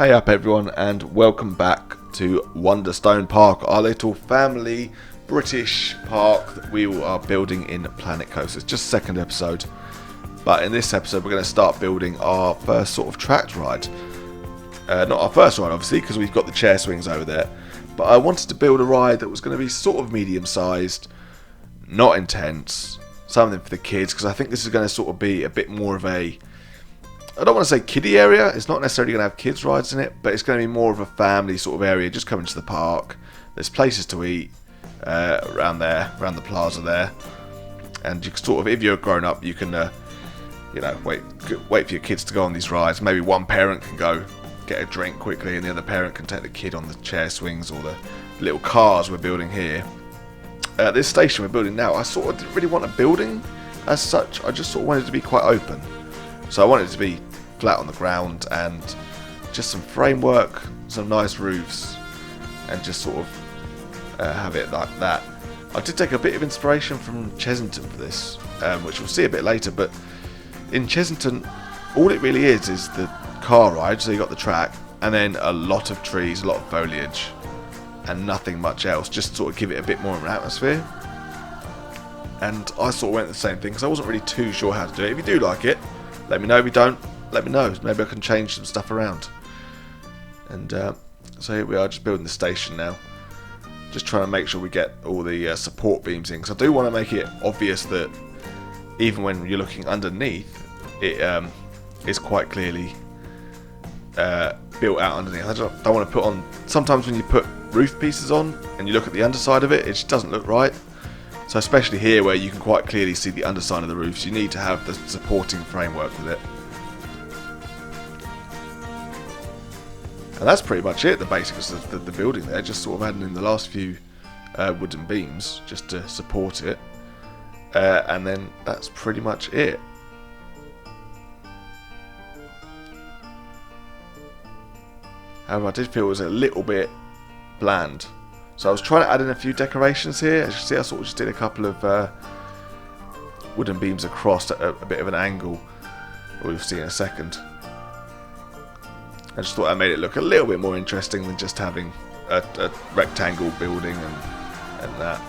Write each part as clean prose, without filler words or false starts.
Hey up everyone, and welcome back to Wonderstone Park, our little family British park that we are building in Planet Coast. It's just the second episode, but in this episode we're going to start building our first sort of tracked ride. Not our first ride obviously, because we've got the chair swings over there, but I wanted to build a ride that was going to be sort of medium sized, not intense, something for the kids, because I think this is going to sort of be a bit more of a, I don't want to say kiddie area. It's not necessarily going to have kids rides in it, but it's going to be more of a family sort of area. Just coming to the park. There's places to eat around there, around the plaza there, and you can sort of, if you're a grown up, you can, wait for your kids to go on these rides. Maybe one parent can go get a drink quickly, and the other parent can take the kid on the chair swings or the little cars we're building here. This station we're building now, I sort of didn't really want a building as such. I just sort of wanted it to be quite open. So I wanted it to be flat on the ground and just some framework, some nice roofs, and just sort of have it like that. I did take a bit of inspiration from Chessington for this, which we'll see a bit later, but in Chessington, all it really is the car ride, so you got the track, and then a lot of trees, a lot of foliage, and nothing much else, just sort of give it a bit more of an atmosphere. And I sort of went the same thing, because I wasn't really too sure how to do it. If you do like it, let me know. If you don't, let me know. Maybe I can change some stuff around. And so here we are, just building the station now. Just trying to make sure we get all the support beams in. Because I do want to make it obvious that even when you're looking underneath, it is quite clearly built out underneath. I don't want to put on... Sometimes when you put roof pieces on and you look at the underside of it, it just doesn't look right. So especially here where you can quite clearly see the underside of the roofs, you need to have the supporting framework with it. And that's pretty much it, the basics of the building there, just sort of adding in the last few wooden beams just to support it. And then that's pretty much it. However, I did feel it was a little bit bland. So I was trying to add in a few decorations here. As you can see, I sort of just did a couple of wooden beams across at a bit of an angle. We'll see in a second. I just thought I made it look a little bit more interesting than just having a rectangle building and that.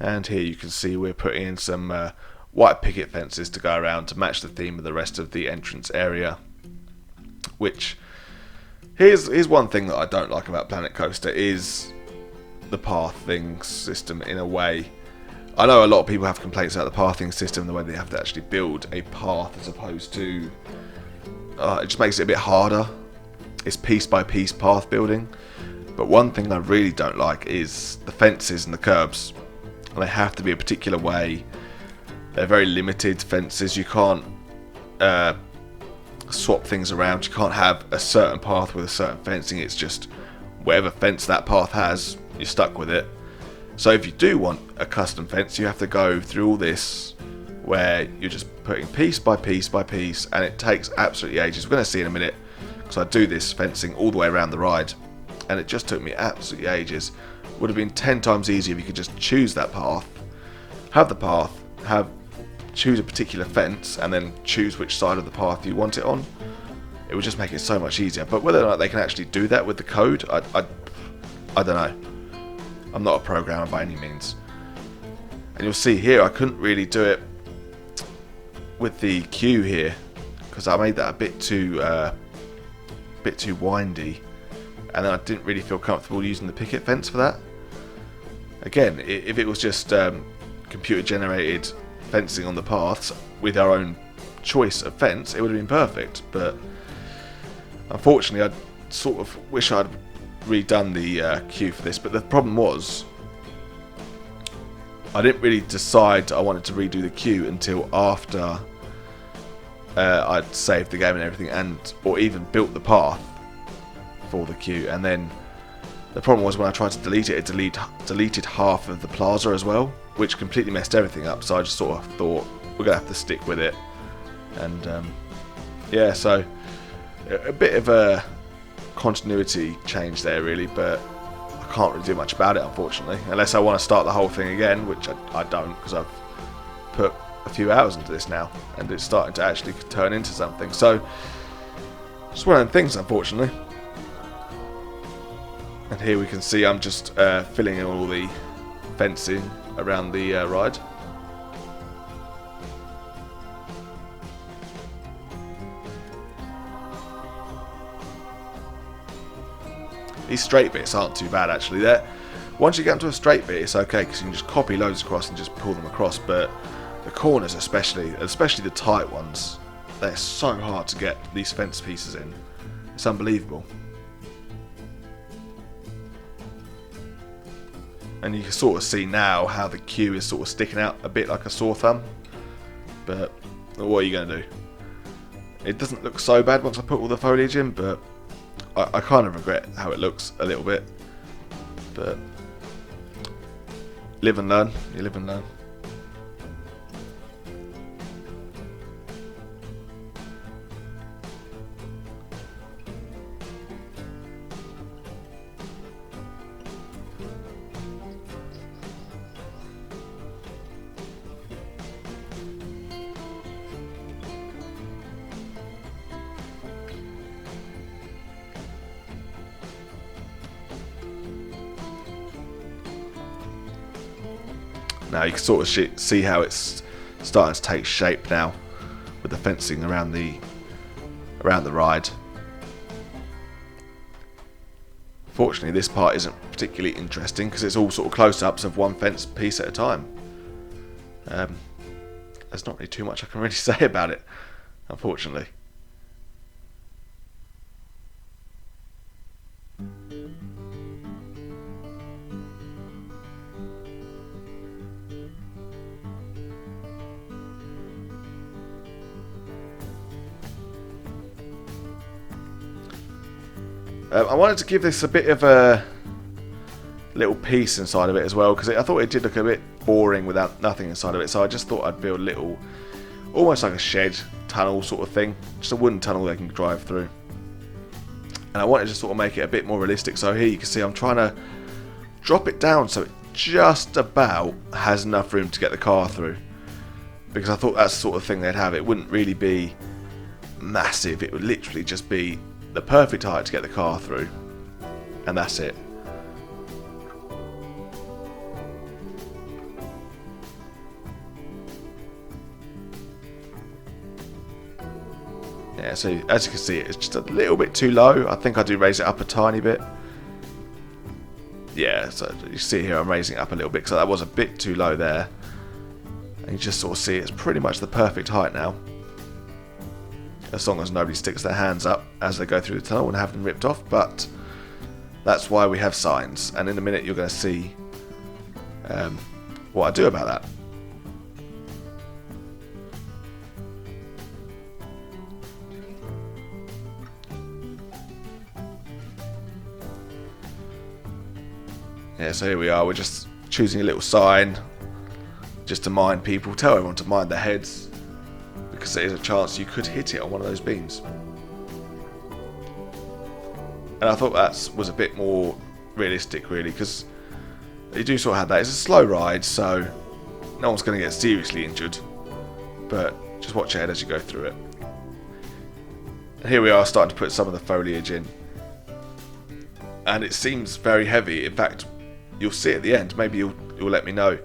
And here you can see we're putting in some white picket fences to go around to match the theme of the rest of the entrance area. Which, here's one thing that I don't like about Planet Coaster, is the pathing system in a way. I know a lot of people have complaints about the pathing system, the way they have to actually build a path as opposed to... it just makes it a bit harder. It's piece by piece path building. But one thing I really don't like is the fences and the curbs. And they have to be a particular way. They're very limited fences. You can't swap things around. You can't have a certain path with a certain fencing. It's just whatever fence that path has, you're stuck with it. So if you do want a custom fence, you have to go through all this where you're just putting piece by piece by piece, and it takes absolutely ages. We're going to see in a minute, because I do this fencing all the way around the ride, and it just took me absolutely ages. Would have been 10 times easier if you could just choose that path, have the path, choose a particular fence, and then choose which side of the path you want it on. It would just make it so much easier. But whether or not they can actually do that with the code, I don't know. I'm not a programmer by any means. And you'll see here, I couldn't really do it with the queue here, because I made that a bit too windy. And then I didn't really feel comfortable using the picket fence for that. Again, if it was just computer generated fencing on the paths with our own choice of fence, it would have been perfect. But unfortunately, I sort of wish I'd redone the queue for this. But the problem was, I didn't really decide I wanted to redo the queue until after I'd saved the game and everything, or even built the path. for the queue. And then the problem was when I tried to delete it, it deleted half of the plaza as well, which completely messed everything up. So I just sort of thought we're gonna have to stick with it. And yeah, so a bit of a continuity change there really, but I can't really do much about it unfortunately, unless I want to start the whole thing again, which I don't, because I've put a few hours into this now and it's starting to actually turn into something. So it's one of them things unfortunately. And here we can see I'm just filling in all the fencing around the ride. These straight bits aren't too bad actually. Once you get into a straight bit, it's okay because you can just copy loads across and just pull them across. But the corners, especially the tight ones, they're so hard to get these fence pieces in. It's unbelievable. And you can sort of see now how the queue is sort of sticking out a bit like a sore thumb. But what are you going to do? It doesn't look so bad once I put all the foliage in, but I kind of regret how it looks a little bit, but live and learn. You live and learn. Now you can sort of see how it's starting to take shape now with the fencing around the ride. Fortunately, this part isn't particularly interesting because it's all sort of close-ups of one fence piece at a time. There's not really too much I can really say about it, unfortunately. I wanted to give this a bit of a little piece inside of it as well, because I thought it did look a bit boring without nothing inside of it, so I just thought I'd build a little, almost like a shed tunnel sort of thing, just a wooden tunnel they can drive through. And I wanted to sort of make it a bit more realistic, so here you can see I'm trying to drop it down so it just about has enough room to get the car through, because I thought that's the sort of thing they'd have. It wouldn't really be massive, it would literally just be the perfect height to get the car through, and that's it. Yeah, so as you can see, it's just a little bit too low. I think I do raise it up a tiny bit. Yeah, so you see here I'm raising it up a little bit, so that was a bit too low there. And you just sort of see it's pretty much the perfect height now, as long as nobody sticks their hands up as they go through the tunnel and have them ripped off. But that's why we have signs, and in a minute you're going to see what I do about that. Yeah, so here we are, we're just choosing a little sign just to mind people, tell everyone to mind their heads, because there is a chance you could hit it on one of those beams. And I thought that was a bit more realistic really, because you do sort of have that. It's a slow ride, so no one's going to get seriously injured, but just watch your head as you go through it. And here we are starting to put some of the foliage in, and it seems very heavy. In fact, you'll see at the end, maybe you'll let me know.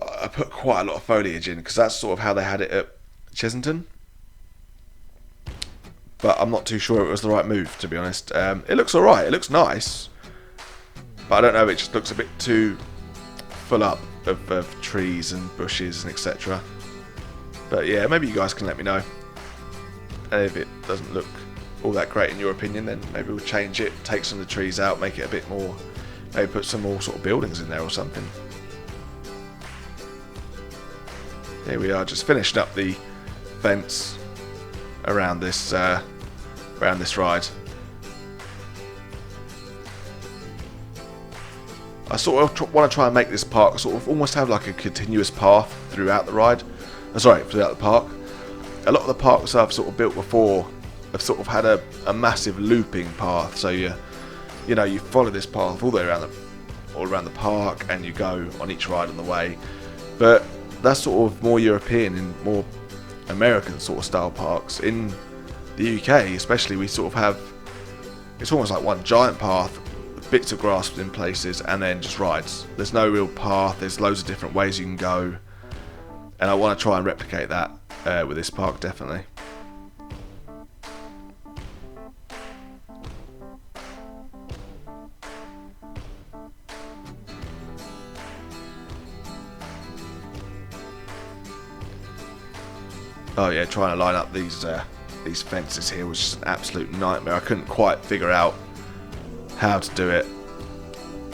I put quite a lot of foliage in because that's sort of how they had it at Chessington, but I'm not too sure it was the right move, to be honest. It looks alright, it looks nice, but I don't know, it just looks a bit too full up of trees and bushes and etc. But yeah, maybe you guys can let me know, and if it doesn't look all that great in your opinion, then maybe we'll change it, take some of the trees out, make it a bit more, maybe put some more sort of buildings in there or something. Here we are, just finishing up the fence around this ride. I sort of want to try and make this park sort of almost have like a continuous path throughout the ride. Throughout the park. A lot of the parks I've sort of built before have sort of had a massive looping path. So you follow this path all the way around the park, and you go on each ride on the way. But that's sort of more European and more American sort of style parks. In the UK especially, we sort of have, it's almost like one giant path, bits of grass in places, and then just rides. There's no real path, there's loads of different ways you can go, and I want to try and replicate that with this park, definitely. Oh yeah, trying to line up these fences here was just an absolute nightmare. I couldn't quite figure out how to do it.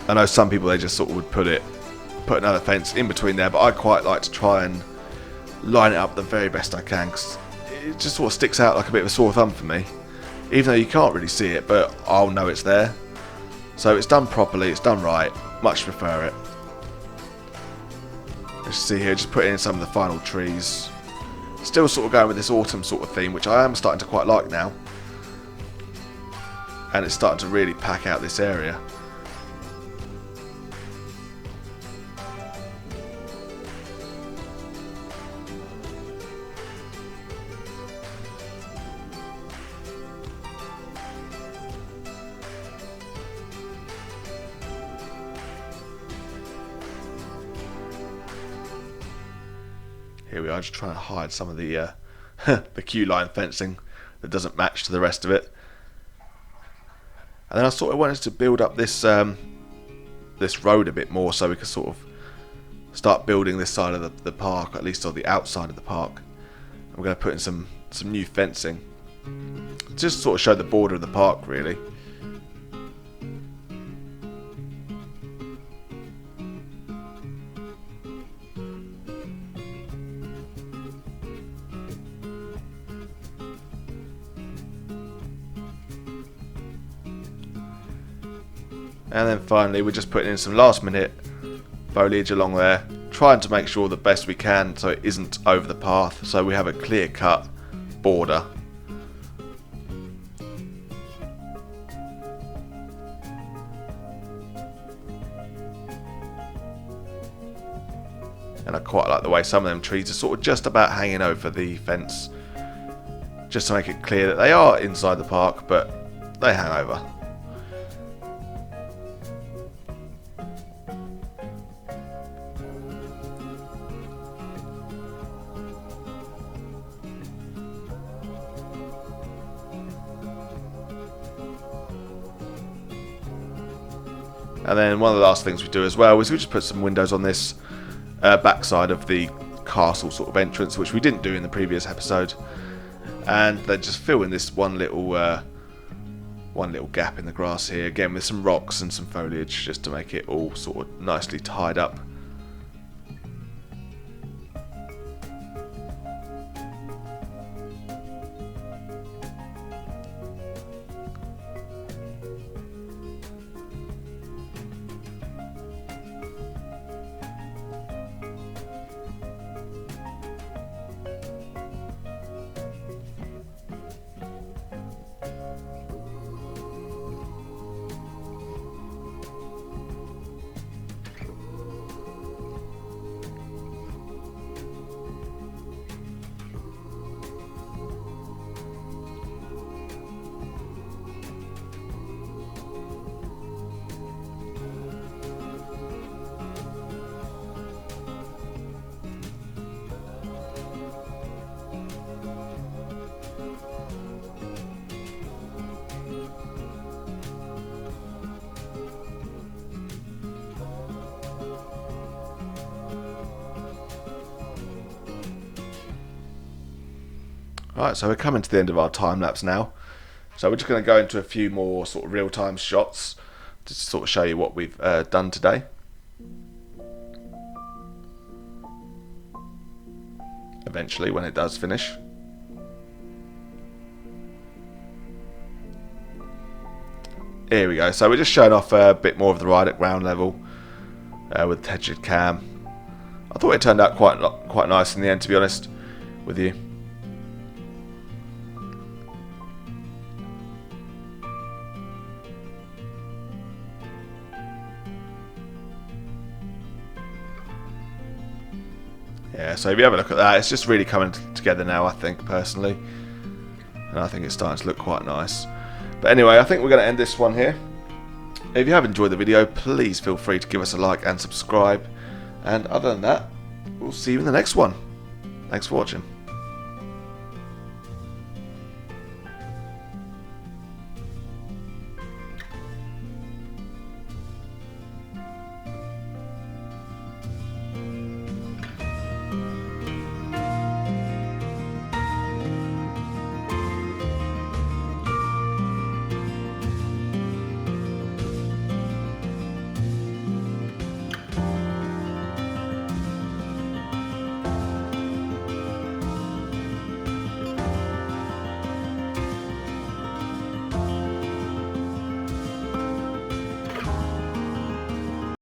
I know some people, they just sort of would put another fence in between there, but I quite like to try and line it up the very best I can, because it just sort of sticks out like a bit of a sore thumb for me, even though you can't really see it, but I'll know it's there. So it's done properly, it's done right, much prefer it. As you see here, just putting in some of the final trees. Still sort of going with this autumn sort of theme, which I am starting to quite like now. And it's starting to really pack out this area. Here we are, just trying to hide some of the the queue line fencing that doesn't match to the rest of it. And then I sort of wanted to build up this this road a bit more, so we could sort of start building this side of the park, at least on the outside of the park. And we're going to put in some new fencing, just sort of show the border of the park, really. And then finally we're just putting in some last minute foliage along there, trying to make sure the best we can so it isn't over the path, so we have a clear cut border. And I quite like the way some of them trees are sort of just about hanging over the fence, just to make it clear that they are inside the park, but they hang over. And then one of the last things we do as well is we just put some windows on this backside of the castle sort of entrance, which we didn't do in the previous episode, and then just fill in this one little gap in the grass here, again with some rocks and some foliage, just to make it all sort of nicely tied up. Right, so we're coming to the end of our time lapse now. So we're just going to go into a few more sort of real-time shots to sort of show you what we've done today. Eventually, when it does finish. Here we go. So we're just showing off a bit more of the ride at ground level. with the textured cam. I thought it turned out quite nice in the end, to be honest with you. Yeah, so if you have a look at that, it's just really coming together now, I think, personally. And I think it's starting to look quite nice. But anyway, I think we're going to end this one here. If you have enjoyed the video, please feel free to give us a like and subscribe. And other than that, we'll see you in the next one. Thanks for watching.